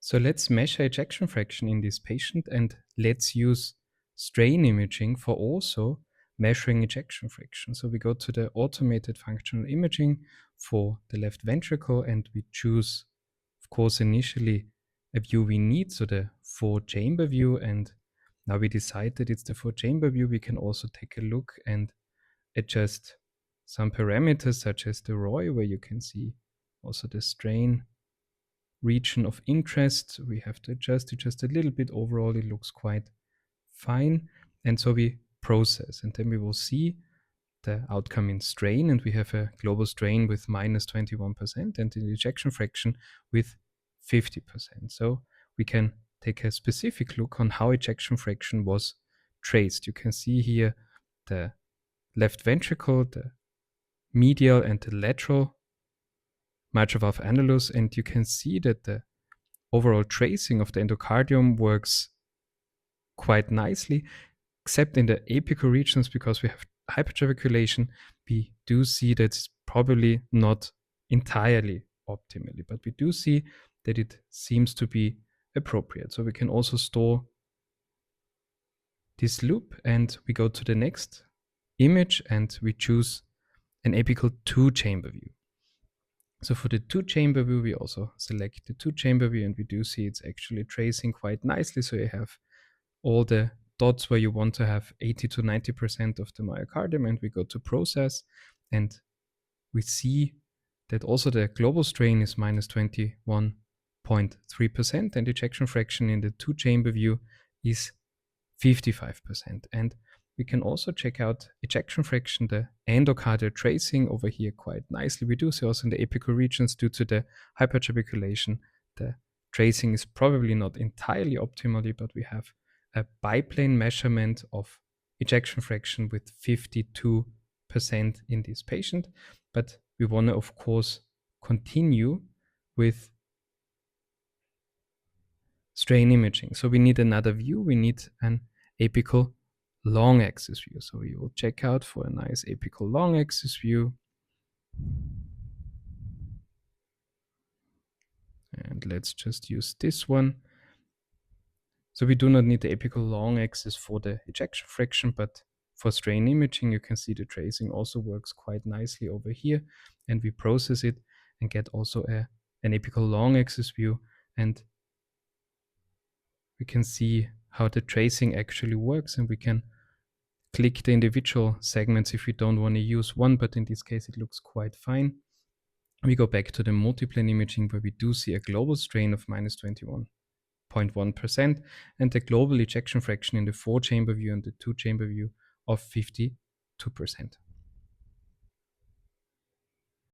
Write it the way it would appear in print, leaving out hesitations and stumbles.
So let's measure ejection fraction in this patient, and let's use strain imaging for also measuring ejection fraction. So we go to the automated functional imaging for the left ventricle, and we choose, of course, initially a view we need, so the 4-chamber view. And now we decide that it's the 4-chamber view. We can also take a look and adjust some parameters such as the ROI, where you can see also the strain region of interest. We have to adjust it just a little bit. Overall, it looks quite fine. And so we process, and then we will see the outcome in strain, and we have a global strain with minus 21% and the ejection fraction with 50%. So we can take a specific look on how ejection fraction was traced. You can see here the left ventricle, the medial and the lateral mitral valve annulus, and you can see that the overall tracing of the endocardium works quite nicely, except in the apical regions, because we have hypertrabeculation. We do see that it's probably not entirely optimally, but we do see that it seems to be appropriate. So we can also store this loop, and we go to the next image and we choose an apical 2-chamber view. So for the 2-chamber view, we also select the 2-chamber view, and we do see it's actually tracing quite nicely. So you have all the dots where you want to have 80 to 90% of the myocardium, and we go to process, and we see that also the global strain is minus 21.3%, and ejection fraction in the 2-chamber view is 55%. And we can also check out ejection fraction, the endocardial tracing over here quite nicely. We do see also in the apical regions, due to the hypertrabeculation, the tracing is probably not entirely optimally, but we have a biplane measurement of ejection fraction with 52% in this patient. But we want to, of course, continue with strain imaging. So we need another view. We need an apical long axis view. So we will check out for a nice apical long axis view. And let's just use this one. So we do not need the apical long axis for the ejection fraction, but for strain imaging, you can see the tracing also works quite nicely over here. And we process it and get also an apical long axis view. And we can see how the tracing actually works, and we can click the individual segments if we don't want to use one, but in this case it looks quite fine. We go back to the multiplane imaging, where we do see a global strain of minus 21.1% and the global ejection fraction in the 4-chamber view and the 2-chamber view of 52%.